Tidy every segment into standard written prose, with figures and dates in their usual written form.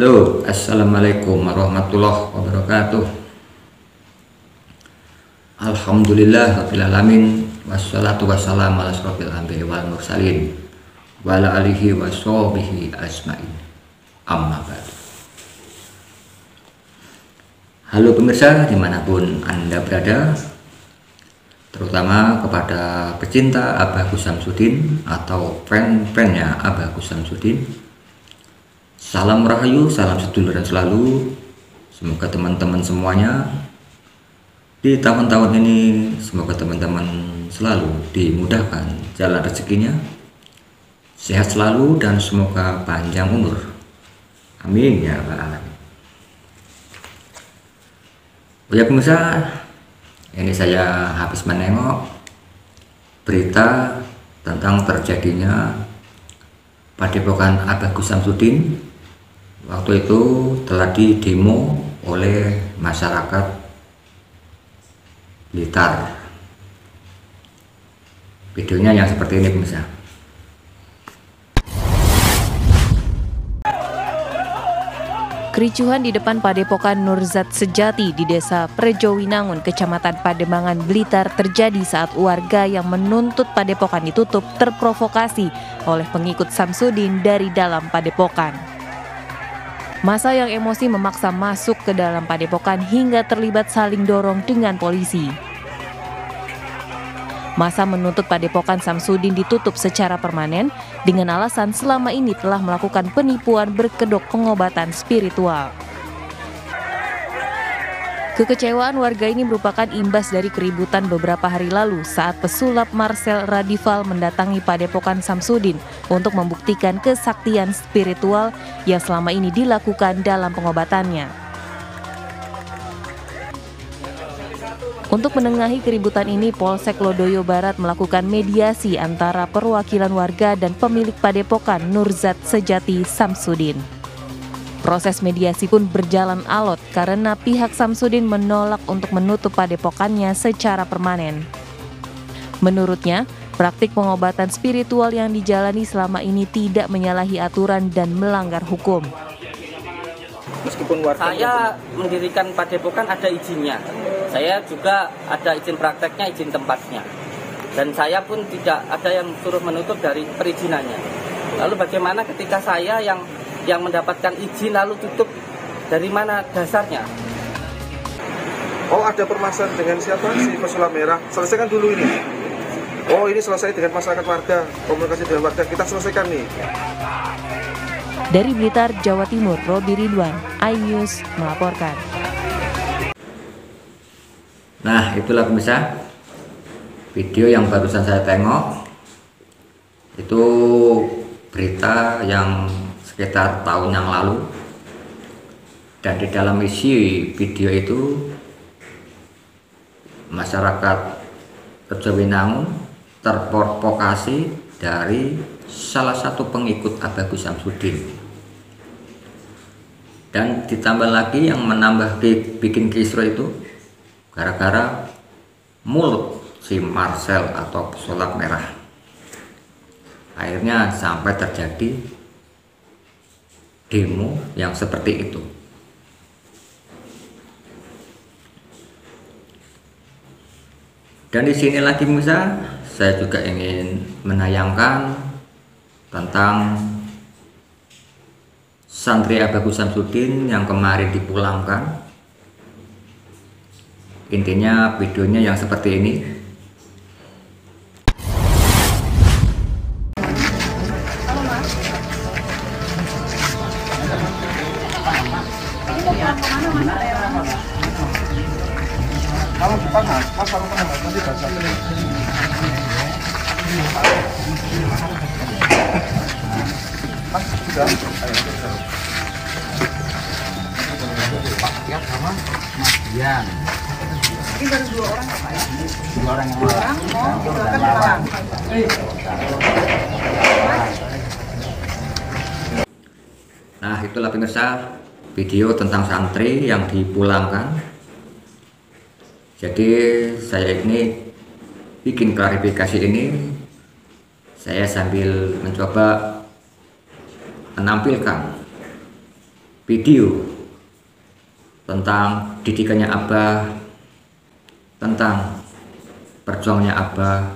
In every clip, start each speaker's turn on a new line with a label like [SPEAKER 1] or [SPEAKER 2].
[SPEAKER 1] Halo, assalamualaikum warahmatullahi wabarakatuh. Alhamdulillah rabbil alamin, wassalatu wassalamu ala asrofil anbiya'i wal mursalin wa ala alihi wa sahbihi asma'in, amma ba'du. Halo pemirsa dimanapun Anda berada, terutama kepada pecinta Abah Gus Samsudin atau fan-fannya Abah Gus Samsudin. Salam rahayu, salam seduluran selalu. Semoga teman-teman semuanya di tahun-tahun ini, semoga teman-teman selalu dimudahkan jalan rezekinya, sehat selalu, dan semoga panjang umur. Amin ya rabbal alamin. Ya pemirsa, ini saya habis menengok berita tentang terjadinya Padepokan Abah Gus Samsudin. Waktu itu telah didemo oleh masyarakat Blitar. Videonya yang seperti ini pemirsa.
[SPEAKER 2] Kericuhan di depan Padepokan Nurzat Sejati di Desa Prejowinangun, Kecamatan Pademangan, Blitar terjadi saat warga yang menuntut Padepokan ditutup terprovokasi oleh pengikut Samsudin dari dalam Padepokan. Massa yang emosi memaksa masuk ke dalam Padepokan hingga terlibat saling dorong dengan polisi. Massa menuntut Padepokan Samsudin ditutup secara permanen dengan alasan selama ini telah melakukan penipuan berkedok pengobatan spiritual. Kekecewaan warga ini merupakan imbas dari keributan beberapa hari lalu saat pesulap Marcel Radival mendatangi Padepokan Samsudin untuk membuktikan kesaktian spiritual yang selama ini dilakukan dalam pengobatannya. Untuk menengahi keributan ini, Polsek Lodoyo Barat melakukan mediasi antara perwakilan warga dan pemilik Padepokan Nurzat Sejati Samsudin. Proses mediasi pun berjalan alot karena pihak Samsudin menolak untuk menutup padepokannya secara permanen. Menurutnya, praktik pengobatan spiritual yang dijalani selama ini tidak menyalahi aturan dan melanggar hukum.
[SPEAKER 3] Meskipun saya mendirikan padepokan ada izinnya, saya juga ada izin prakteknya, izin tempatnya, dan saya pun tidak ada yang suruh menutup dari perizinannya. Lalu bagaimana ketika saya yang mendapatkan izin lalu tutup, dari mana dasarnya?
[SPEAKER 4] Oh, ada permasalahan dengan siapa? Si pesulap merah. Selesaikan dulu ini. Oh, ini selesai dengan masyarakat warga, komunikasi dengan warga, kita selesaikan nih.
[SPEAKER 2] Dari Blitar, Jawa Timur, Robi Ridwan, iNews melaporkan.
[SPEAKER 1] Nah, itulah pemirsa video yang barusan saya tengok. Itu berita yang sekitar tahun yang lalu, dan di dalam isi video itu masyarakat Prejowinangun terprovokasi dari salah satu pengikut Abah Gus Samsudin, dan ditambah lagi yang menambah bikin kisruh itu gara-gara mulut si Marcel atau pesulap merah. Akhirnya sampai terjadi demo yang seperti itu. Dan di sini lagi Musa, saya juga ingin menayangkan tentang santri Abah Gus Samsudin yang kemarin dipulangkan. Intinya videonya yang seperti ini.
[SPEAKER 4] Kalau depan mas kalau kemana nanti baca mas sudah.
[SPEAKER 5] Pak Kiat sama Mas Dian.
[SPEAKER 6] Ini baru 2 orang Pak ya?
[SPEAKER 5] 2 orang yang
[SPEAKER 6] orang.
[SPEAKER 1] Nah, itulah pemirsa video tentang santri yang dipulangkan. Jadi saya ini bikin klarifikasi ini, saya sambil mencoba menampilkan video tentang didikannya Abah, tentang perjuangannya Abah,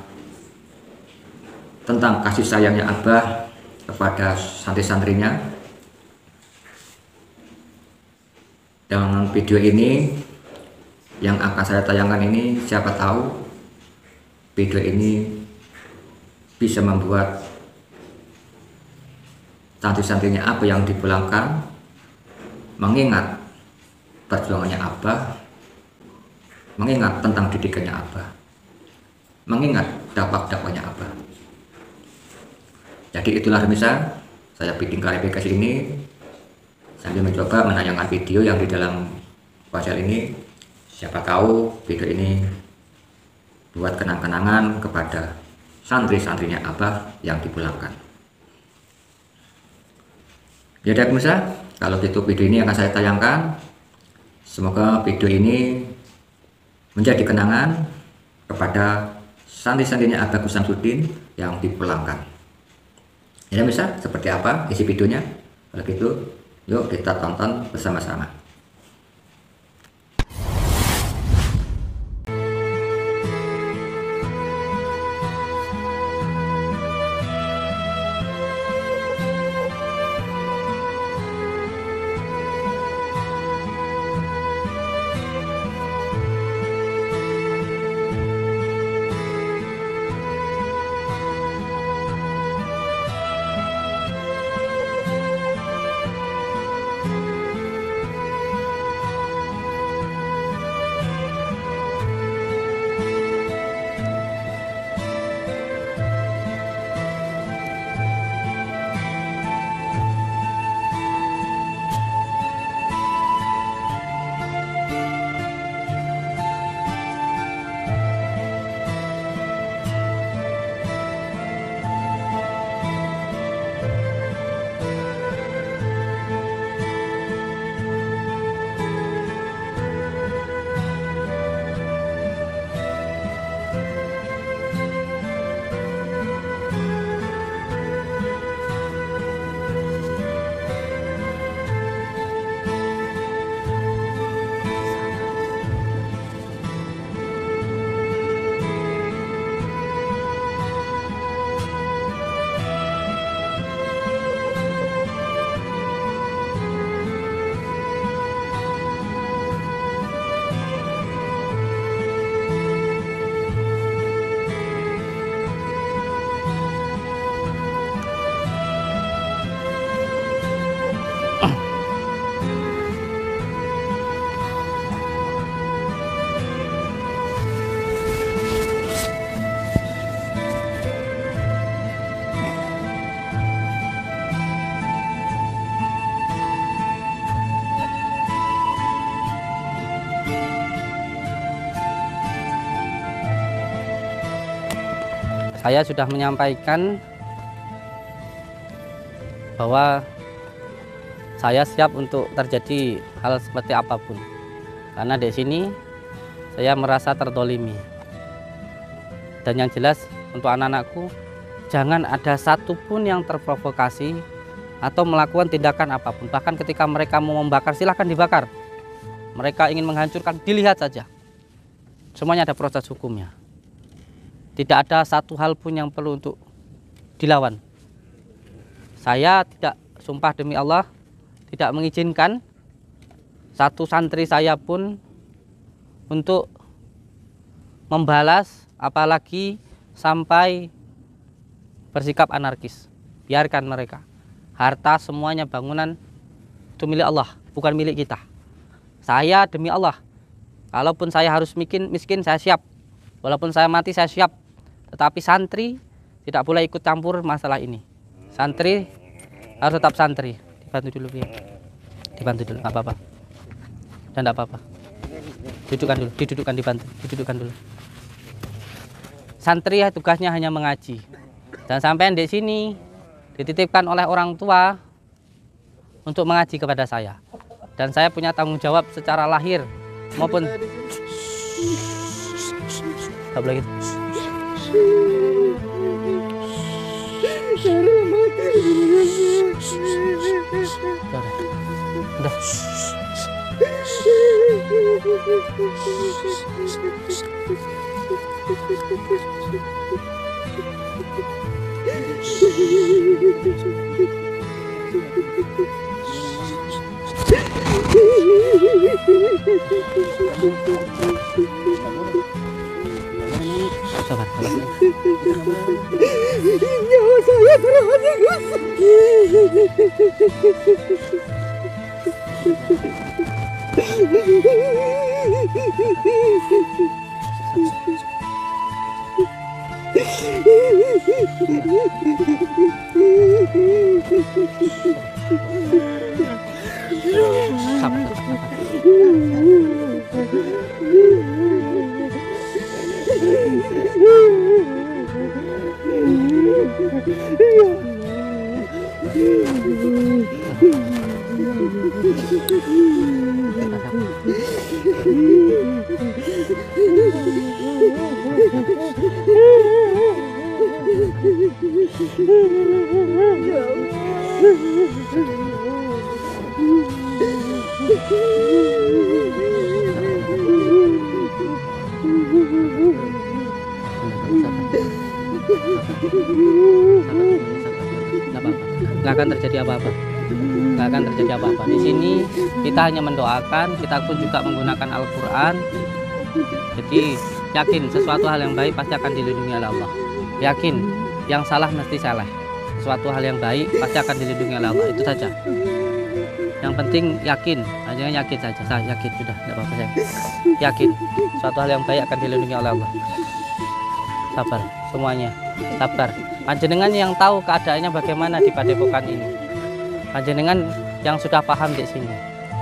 [SPEAKER 1] tentang kasih sayangnya Abah kepada santri-santrinya. Dengan video ini yang akan saya tayangkan ini, siapa tahu video ini bisa membuat santri-santrinya Abah yang dipulangkan mengingat perjuangannya Abah, mengingat tentang didikannya Abah, mengingat dakwah-dakwahnya Abah. Jadi itulah pemirsa, saya bikin klarifikasi ini sambil mencoba menayangkan video yang di dalam pasal ini. Siapa tahu video ini buat kenang-kenangan kepada santri-santrinya Abah yang dipulangkan. Jadi pemirsa, kalau gitu video ini akan saya tayangkan. Semoga video ini menjadi kenangan kepada santri-santrinya Abah Gus Samsudin yang dipulangkan. Ya bisa seperti apa isi videonya? Kalau gitu, yuk kita tonton bersama-sama.
[SPEAKER 3] Saya sudah menyampaikan bahwa saya siap untuk terjadi hal seperti apapun, karena di sini saya merasa terdolimi. Dan yang jelas untuk anak-anakku, jangan ada satupun yang terprovokasi atau melakukan tindakan apapun. Bahkan ketika mereka mau membakar, silahkan dibakar. Mereka ingin menghancurkan, dilihat saja. Semuanya ada proses hukumnya. Tidak ada satu hal pun yang perlu untuk dilawan. Saya tidak, sumpah demi Allah, tidak mengizinkan satu santri saya pun untuk membalas, apalagi sampai bersikap anarkis. Biarkan mereka. Harta semuanya, bangunan itu milik Allah, bukan milik kita. Saya demi Allah, kalaupun saya harus miskin saya siap. Walaupun saya mati saya siap. Tetapi santri tidak boleh ikut campur masalah ini. Santri harus tetap santri. Dibantu dulu ya. Dibantu dulu, nggak apa-apa. Dan nggak apa-apa. Dudukkan dulu, didudukkan, dibantu, didudukkan dulu. Santri ya tugasnya hanya mengaji. Dan sampai di sini dititipkan oleh orang tua untuk mengaji kepada saya. Dan saya punya tanggung jawab secara lahir maupun tak boleh gitu. Udah. Sabar, sabar.
[SPEAKER 6] Nyawa saya serangannya
[SPEAKER 3] Nggak akan terjadi apa-apa. Nggak akan terjadi apa-apa. Di sini kita hanya mendoakan, kita pun juga menggunakan Al-Quran. Jadi yakin sesuatu hal yang baik pasti akan dilindungi oleh Allah. Yakin yang salah mesti salah. Sesuatu hal yang baik pasti akan dilindungi oleh Allah. Itu saja. Yang penting yakin, hanya yakin saja. Saya yakin sudah, tidak apa-apa saya. Yakin suatu hal yang baik akan dilindungi oleh Allah. Sabar semuanya, sabar. Panjenengan yang tahu keadaannya bagaimana di Padepokan ini. Panjenengan yang sudah paham di sini.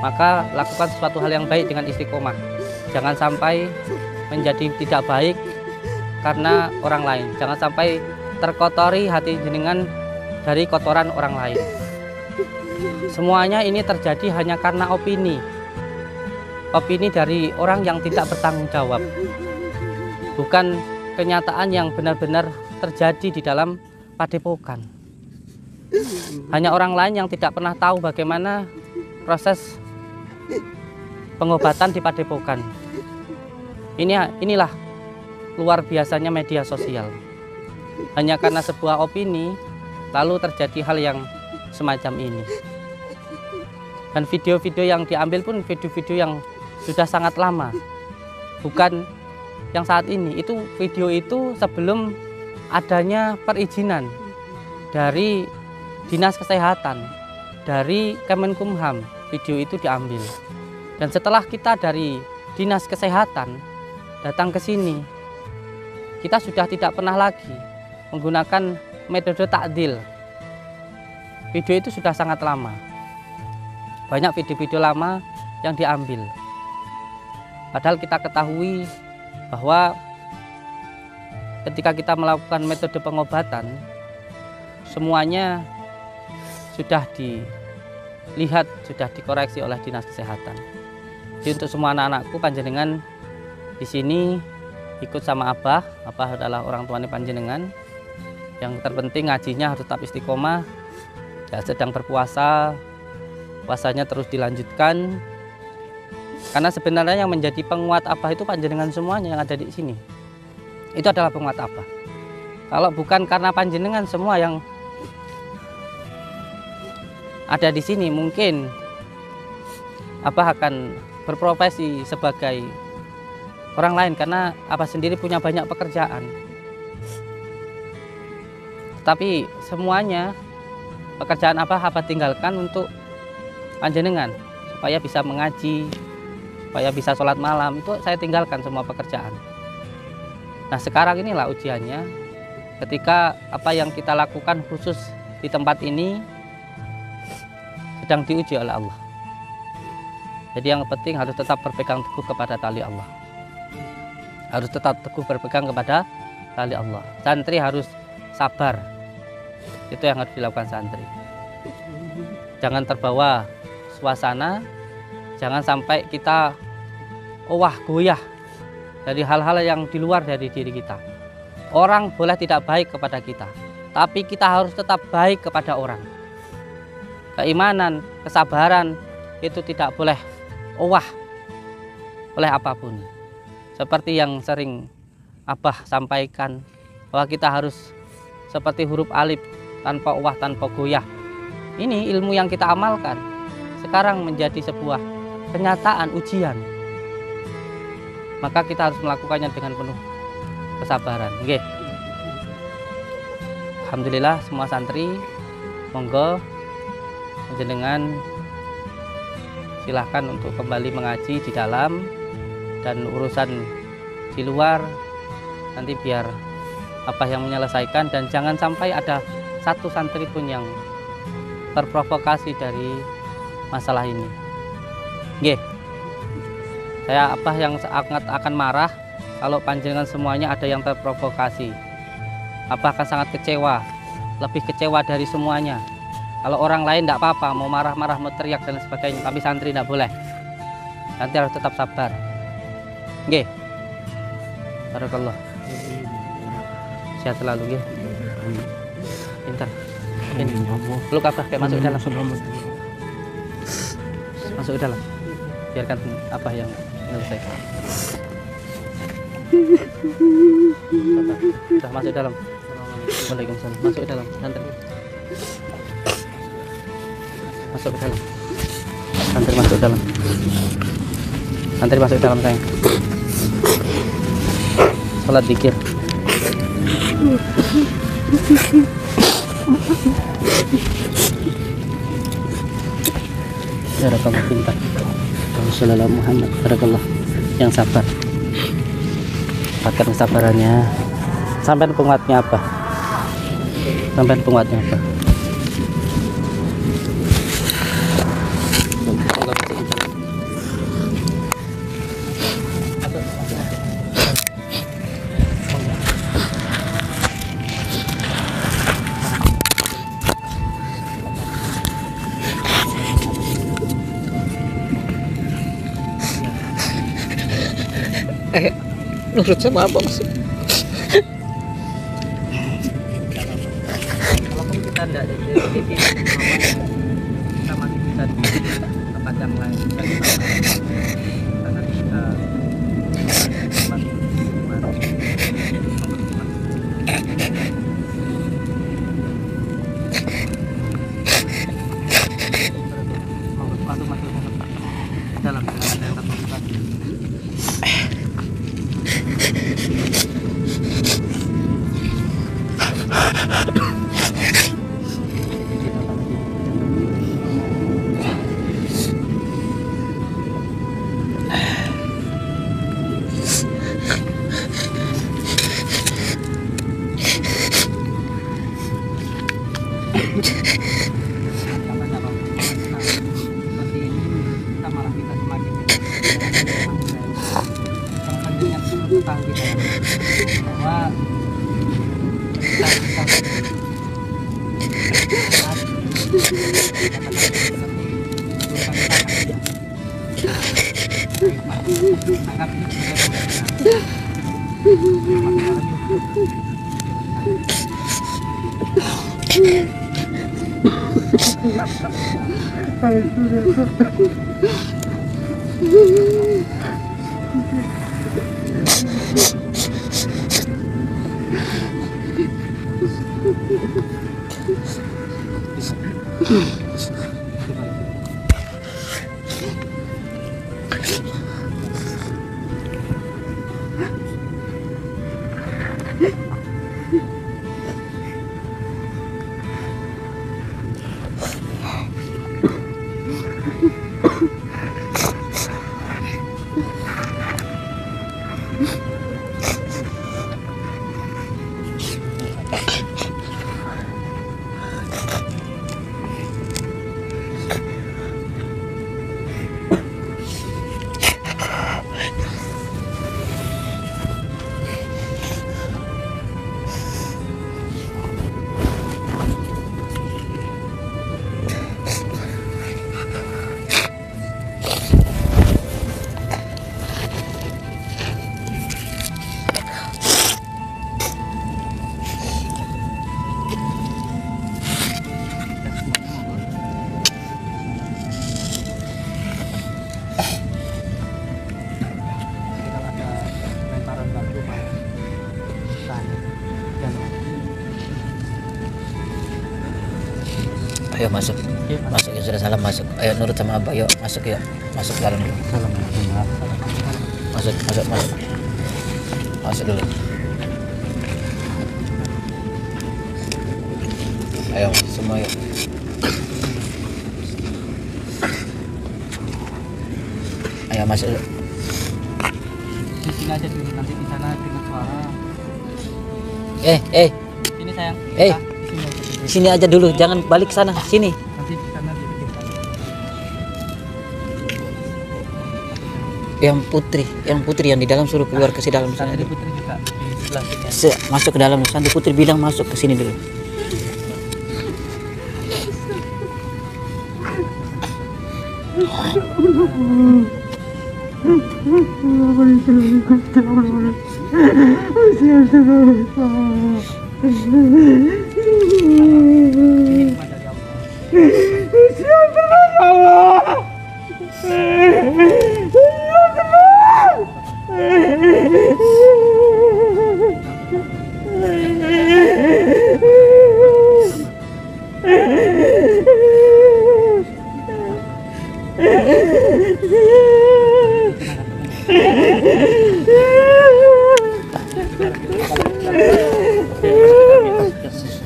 [SPEAKER 3] Maka lakukan sesuatu hal yang baik dengan istiqomah. Jangan sampai menjadi tidak baik karena orang lain. Jangan sampai terkotori hati jenengan dari kotoran orang lain. Semuanya ini terjadi hanya karena opini. Opini dari orang yang tidak bertanggung jawab. Bukan kenyataan yang benar-benar terjadi di dalam Padepokan. Hanya orang lain yang tidak pernah tahu bagaimana proses pengobatan di Padepokan. Inilah luar biasanya media sosial. Hanya karena sebuah opini, lalu terjadi hal yang semacam ini. Dan video-video yang diambil pun video-video yang sudah sangat lama. Bukan yang saat ini. Itu video itu sebelum adanya perizinan dari Dinas Kesehatan, dari Kemenkumham. Video itu diambil. Dan setelah kita dari Dinas Kesehatan datang ke sini, kita sudah tidak pernah lagi menggunakan metode takdil. Video itu sudah sangat lama. Banyak video-video lama yang diambil. Padahal kita ketahui bahwa ketika kita melakukan metode pengobatan, semuanya sudah dilihat, sudah dikoreksi oleh Dinas Kesehatan. Jadi untuk semua anak-anakku, panjenengan di sini ikut sama Abah. Abah adalah orang tuanya panjenengan. Yang terpenting ngajinya harus tetap istiqomah. Ya, sedang berpuasa, puasanya terus dilanjutkan. Karena sebenarnya yang menjadi penguat Abah itu panjenengan semuanya yang ada di sini. Itu adalah penguat Abah. Kalau bukan karena panjenengan semua yang ada di sini, mungkin Abah akan berprofesi sebagai orang lain karena Abah sendiri punya banyak pekerjaan. Tapi semuanya pekerjaan Abah tinggalkan untuk panjenengan supaya bisa mengaji, supaya bisa sholat malam. Itu saya tinggalkan semua pekerjaan. Nah, sekarang inilah ujiannya, ketika apa yang kita lakukan khusus di tempat ini sedang diuji oleh Allah. Jadi yang penting harus tetap berpegang teguh kepada tali Allah. Harus tetap teguh berpegang kepada tali Allah. Santri harus sabar. Itu yang harus dilakukan santri. Jangan terbawa suasana, jangan sampai kita goyah dari hal-hal yang di luar dari diri kita. Orang boleh tidak baik kepada kita, tapi kita harus tetap baik kepada orang. Keimanan, kesabaran, itu tidak boleh owah oleh apapun. Seperti yang sering Abah sampaikan, bahwa kita harus seperti huruf alif, tanpa owah, tanpa goyah. Ini ilmu yang kita amalkan sekarang menjadi sebuah kenyataan, ujian. Maka kita harus melakukannya dengan penuh kesabaran. Nggih. Alhamdulillah semua santri, monggo jenengan silahkan untuk kembali mengaji di dalam, dan urusan di luar nanti biar Abah yang menyelesaikan, dan jangan sampai ada satu santri pun yang terprovokasi dari masalah ini. Nggih. Saya Abah yang sangat akan marah kalau panjenengan semuanya ada yang terprovokasi. Abah akan sangat kecewa, lebih kecewa dari semuanya. Kalau orang lain tidak apa-apa, mau marah-marah, mau teriak dan sebagainya, tapi santri tidak boleh. Nanti harus tetap sabar. Nggih. Barakallah. Sehat selalu nggih. Pintar. Ini. Peluk Abah kayak masuk ke dalam. Masuk ke dalam. Biarkan Abah yang menyelesaikan. Sudah masuk dalam. Waalaikumsalam. Masuk ke dalam. Santri. Masuk ke dalam. Santri masuk ke dalam. Santri masuk ke dalam sayang. Salat zikir. Barakallah, pintar. Wassalamualaikum Muhammad. Barakallah. Yang sabar. Pakai kesabarannya. Sampai penguatnya apa? Sampai penguatnya apa?
[SPEAKER 6] Nurut sama apa Mas?
[SPEAKER 3] Walaupun kita tidak di kita masih bisa di tempat yang lain, karena kita dalam
[SPEAKER 7] Ayo masuk. Masuk ya, sudah salam masuk. Ayo nurut sama Abah, yuk masuk yuk. Masuk ke dalam dulu. Masuk. Masuk dulu. Ayo semua yuk. Ayo masuk dulu.
[SPEAKER 5] Di sini aja dulu, nanti di sana dengar suara.
[SPEAKER 7] Sini
[SPEAKER 5] sayang.
[SPEAKER 7] Di sini aja dulu, jangan balik sana, sini.
[SPEAKER 5] Nanti di sana dibikin.
[SPEAKER 7] Yang putri yang di dalam suruh keluar ke si dalam sana.
[SPEAKER 5] Santi Putri juga di sebelah sini.
[SPEAKER 7] Masuk ke dalam. Santi Putri bilang masuk ke sini dulu.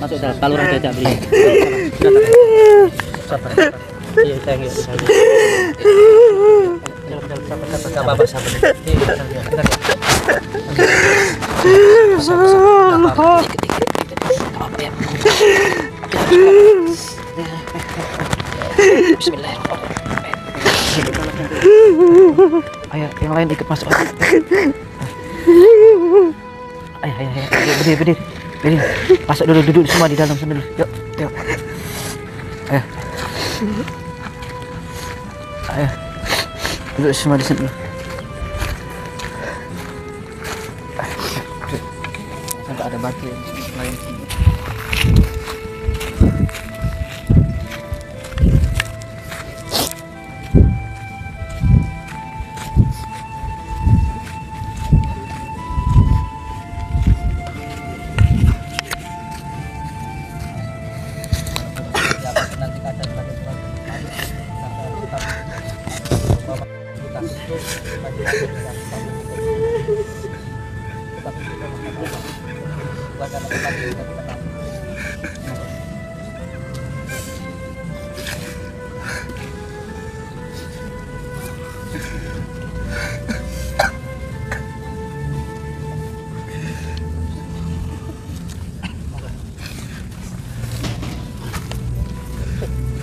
[SPEAKER 5] Masuk dah, taluran saja beli. Sabar. Iya, sayang. Sabar.
[SPEAKER 7] Ayo, yang lain ikut masuk. Ayo, berdiri. Masuk dulu, duduk semua di dalam sana dulu. Yuk. Ayo. Duduk semua di sini. Sampai ada batu lain.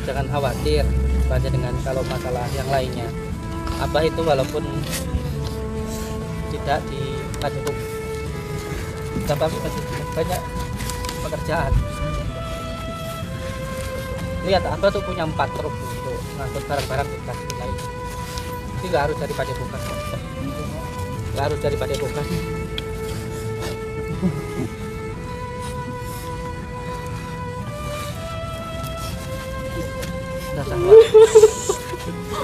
[SPEAKER 5] Jangan khawatir baca dengan kalau masalah yang lainnya. Abah itu walaupun tidak di Padepokan, tapi masih banyak pekerjaan. Lihat, Abah tuh punya 4 truk untuk ngangkut barang-barang bekas lain. Jadi nggak harus dari Padepokan.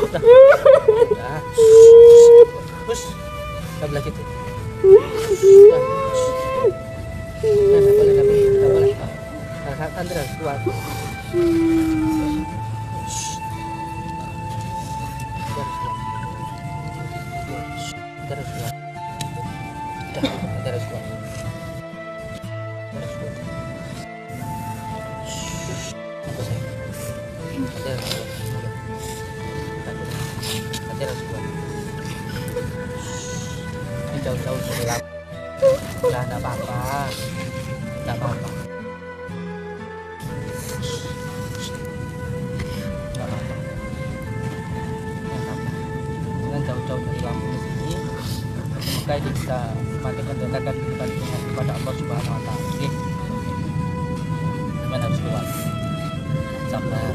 [SPEAKER 5] Udah. Terus sebelah gitu. Nggak boleh. Kan terus kuat. Jauh-jauh dari lama. Enggak apa-apa. Dengan jauh-jauh dari Lampung ke sini, semoga ini bisa semakin mendekatkan kita kepada Allah Subhanahu Wa Taala. Oke. Cuman harus kuat, sabar.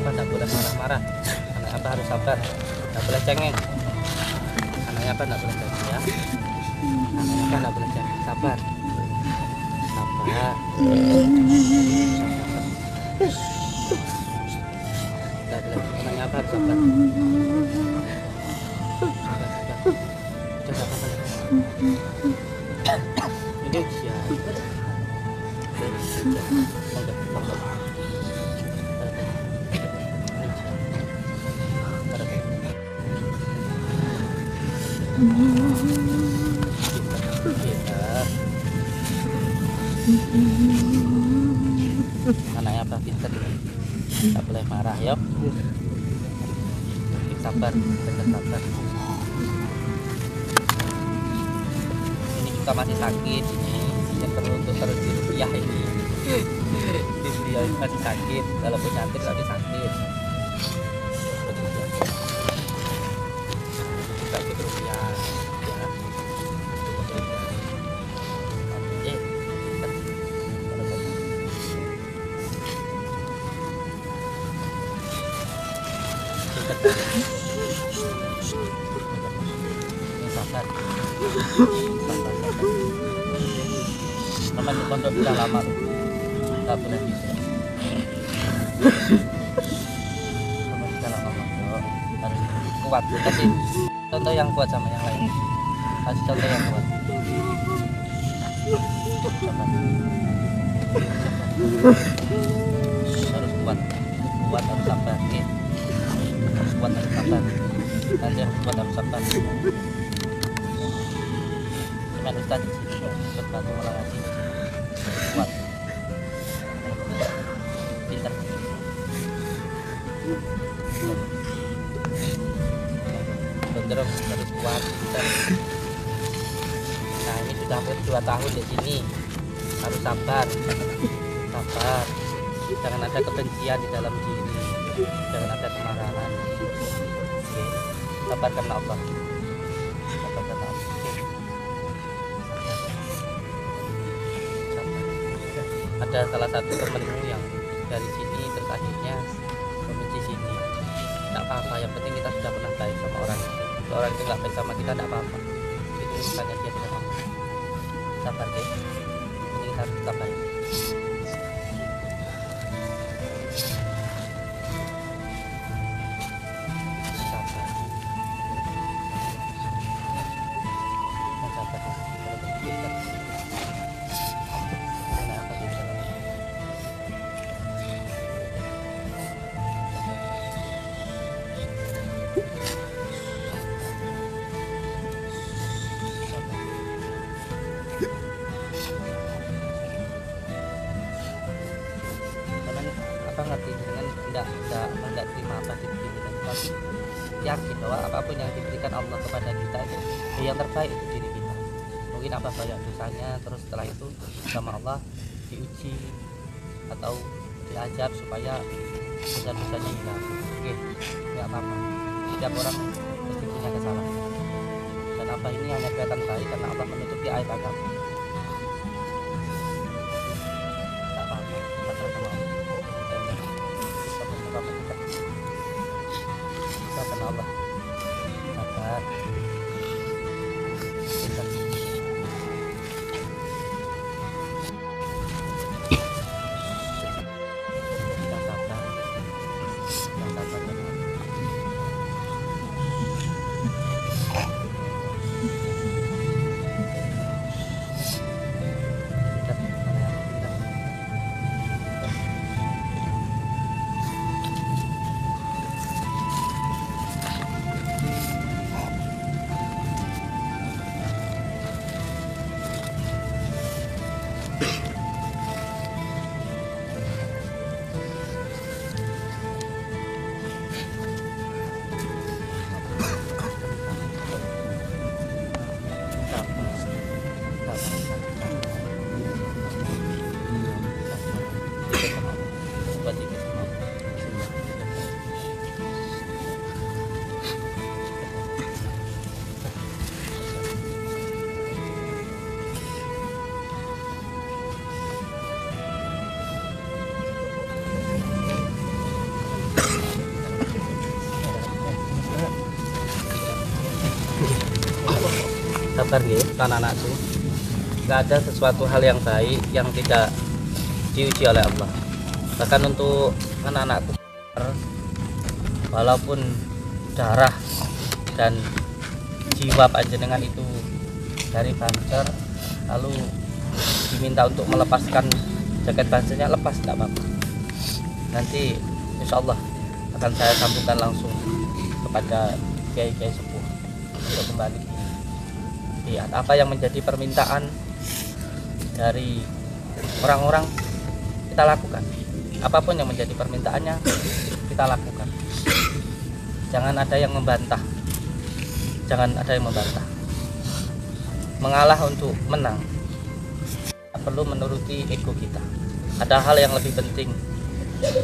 [SPEAKER 5] Anak Abah tak boleh marah-marah, anak Abah harus sabar, tak boleh cengeng. Anak Anaknya apa nggak boleh jadi ya. Anaknya apa nggak boleh jadi. Sabar. Sabar. Nggak boleh. Anaknya apa harus sabar. Sudah nggak apa-apa. Ini ujian. Anaknya apa pinter, nggak boleh marah ya. Sabar, sabar. Ini juga masih sakit ini, yang perlu untuk terus dirupiah ini. Dia masih sakit, walaupun cantik tapi sakit. Kita ikut rupiah, ya. Ini sabar. Teman pondok udah lama loh. Nggak boleh bisa. Teman udah lama pondok. Harus kuat. Kasih contoh yang kuat sama yang lain. Kasih contoh yang kuat. Sabar. Harus kuat. Kuat harus sabar. Oke. Harus kuat harus sabar. Nanti harus kuat harus sabar. Cuman Ustaz berbantu orang ngaji. Kuat. Pintar. Cenderung harus kuat. Pintar. Nah ini sudah hampir 2 tahun di sini. Harus sabar. Sabar. Jangan ada kebencian di dalam diri. Jangan ada kemarahan. Oke. Sabar karena Allah. Sabar karena Allah. Oke. Sabar. Ada salah satu temenmu yang dari sini terus akhirnya membenci sini. Tidak apa-apa, yang penting kita sudah pernah baik sama orang itu. Kalau orang itu nggak baik sama kita, tidak apa-apa. Itu urusannya dia dengan Allah. Sabar deh. Ini kita harus tetap baik. Ngerti dengan tidak terima apa diberikan, tapi yakin bahwa apapun yang diberikan Allah kepada kita itu yang terbaik untuk diri kita. Mungkin apa banyak dosanya, terus setelah itu sama Allah diuji atau diajar supaya dosa-dosanya hilang. Oke, nggak apa-apa. Setiap orang pasti punya kesalahan. Dan apa ini hanya kelihatan baik karena Allah menutupi aib agama. Nggak apa-apa. Kita kenal Allah. Sabar. Kita sabar. Kita sabar. sabar ya anak-anakku. Nggak ada sesuatu hal yang baik yang tidak diuji oleh Allah. Bahkan untuk anak-anakku, walaupun darah dan jiwa panjenengan itu dari banser, lalu diminta untuk melepaskan jaket bansernya, lepas nggak apa-apa. Nanti insya Allah akan saya sambungkan langsung kepada kiai-kiai sepuh untuk kembali lihat apa yang menjadi permintaan dari orang-orang, kita lakukan. Apapun yang menjadi permintaannya kita lakukan. Jangan ada yang membantah. Jangan ada yang membantah. Mengalah untuk menang. Tidak perlu menuruti ego kita. Ada hal yang lebih penting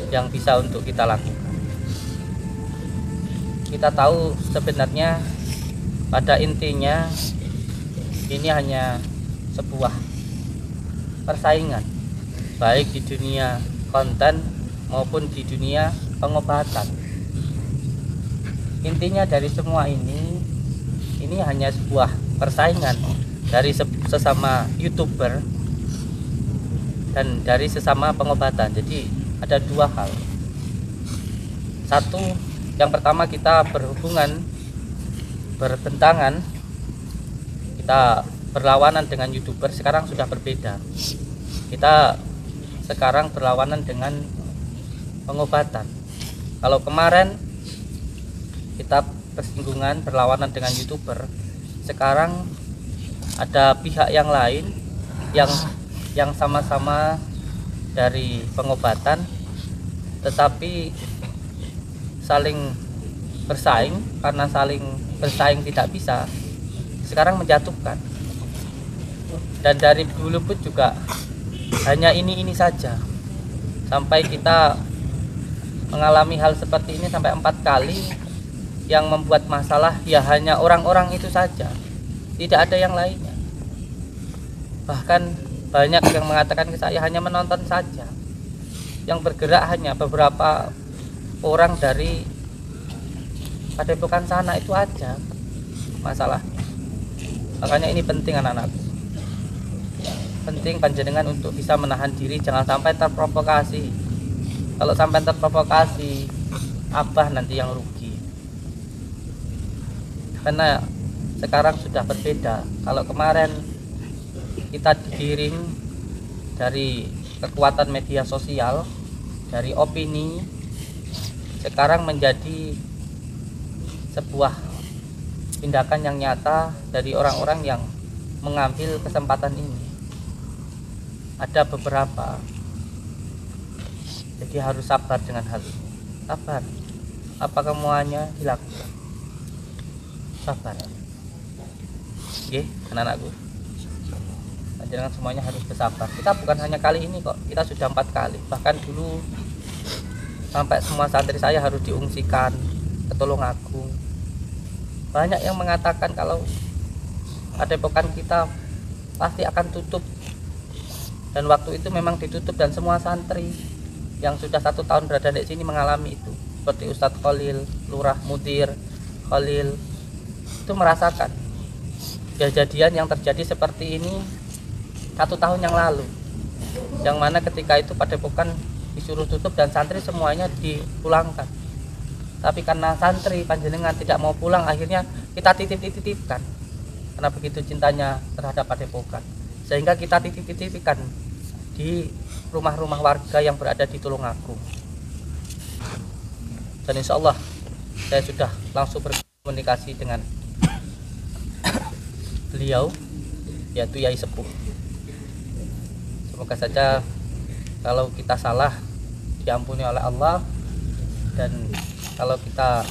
[SPEAKER 5] yang bisa untuk kita lakukan. Kita tahu sebenarnya pada intinya ini hanya sebuah persaingan, baik di dunia konten maupun di dunia pengobatan. Intinya dari semua ini hanya sebuah persaingan dari sesama YouTuber dan dari sesama pengobatan. Jadi ada dua hal. Satu, yang pertama kita berbentangan, kita berlawanan dengan YouTuber. Sekarang sudah berbeda. Kita sekarang berlawanan dengan pengobatan. Kalau kemarin kita bersinggungan berlawanan dengan YouTuber, sekarang ada pihak yang lain yang sama-sama dari pengobatan tetapi saling bersaing. Karena saling bersaing tidak bisa, sekarang menjatuhkan. Dan dari dulu pun juga hanya ini saja, sampai kita mengalami hal seperti ini sampai 4 kali. Yang membuat masalah ya hanya orang-orang itu saja, tidak ada yang lainnya. Bahkan banyak yang mengatakan ke saya hanya menonton saja, yang bergerak hanya beberapa orang dari padepokan sana itu aja masalahnya. Makanya ini penting anak-anakku, penting panjenengan untuk bisa menahan diri, jangan sampai terprovokasi. Kalau sampai terprovokasi, abah nanti yang rugi. Karena sekarang sudah berbeda. Kalau kemarin kita digiring dari kekuatan media sosial, dari opini, sekarang menjadi sebuah tindakan yang nyata dari orang-orang yang mengambil kesempatan ini. Ada beberapa, jadi harus sabar dengan hal ini. Sabar, apa semuanya dilakukan. Sabar. Oke, anak-anakku, jangan semuanya harus bersabar. Kita bukan hanya kali ini kok, kita sudah 4 kali. Bahkan dulu sampai semua santri saya harus diungsikan ke Tulungagung. Banyak yang mengatakan kalau padepokan kita pasti akan tutup. Dan waktu itu memang ditutup, dan semua santri yang sudah 1 tahun berada di sini mengalami itu. Seperti Ustadz Khalil, Lurah Mudir Khalil, itu merasakan kejadian yang terjadi seperti ini 1 tahun yang lalu, yang mana ketika itu padepokan disuruh tutup dan santri semuanya dipulangkan. Tapi karena santri panjenengan tidak mau pulang, akhirnya kita titip-titipkan karena begitu cintanya terhadap padepokan, sehingga kita titip-titipkan di rumah-rumah warga yang berada di Tulungagung. Dan insya Allah saya sudah langsung berkomunikasi dengan beliau, yaitu Yai Sepuh. Semoga saja kalau kita salah diampuni oleh Allah, dan kalau kita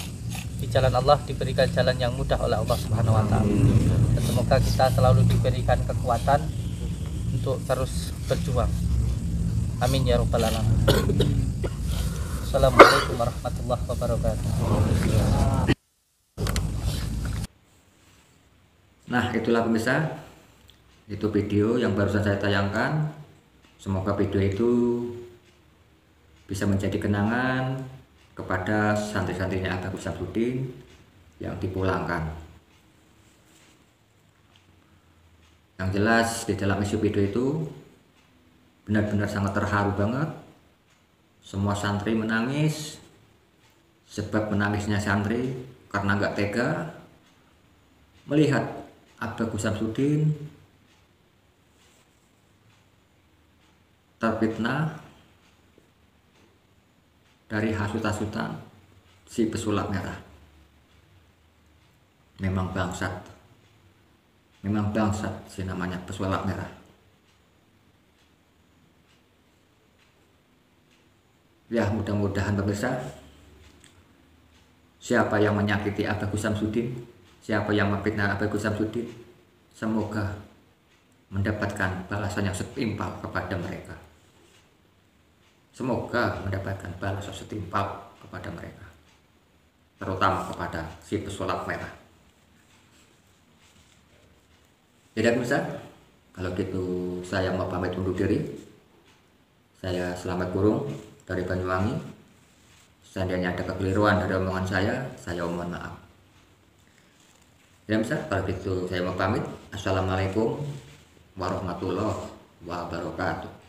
[SPEAKER 5] di jalan Allah diberikan jalan yang mudah oleh Allah Subhanahu wa taala. Dan semoga kita selalu diberikan kekuatan untuk terus berjuang. Amin ya rabbal alamin. Assalamualaikum warahmatullahi wabarakatuh.
[SPEAKER 1] Nah, itulah pemirsa, itu video yang barusan saya tayangkan. Semoga video itu bisa menjadi kenangan kepada santri-santrinya Abah Gus Samsudin yang dipulangkan. Yang jelas di dalam isi video itu benar-benar sangat terharu banget. Semua santri menangis, sebab menangisnya santri karena nggak tega melihat Abah Gus Samsudin terfitnah dari hasut-hasutan si pesulap merah. Memang bangsat si namanya pesulap merah. Ya, mudah-mudahan pemirsa, siapa yang menyakiti Abah Gus Samsudin, siapa yang memfitnah Abah Gus Samsudin, semoga mendapatkan balasan yang setimpal kepada mereka. Semoga mendapatkan balasan setimpal kepada mereka, terutama kepada si pesulap merah. Jadi pemirsa, kalau gitu saya mau pamit undur diri. Saya Selamat Burung dari Banyuwangi. Seandainya ada kekeliruan dari omongan saya mohon maaf. Ya pemirsa, kalau gitu saya mau pamit. Assalamualaikum warahmatullahi wabarakatuh.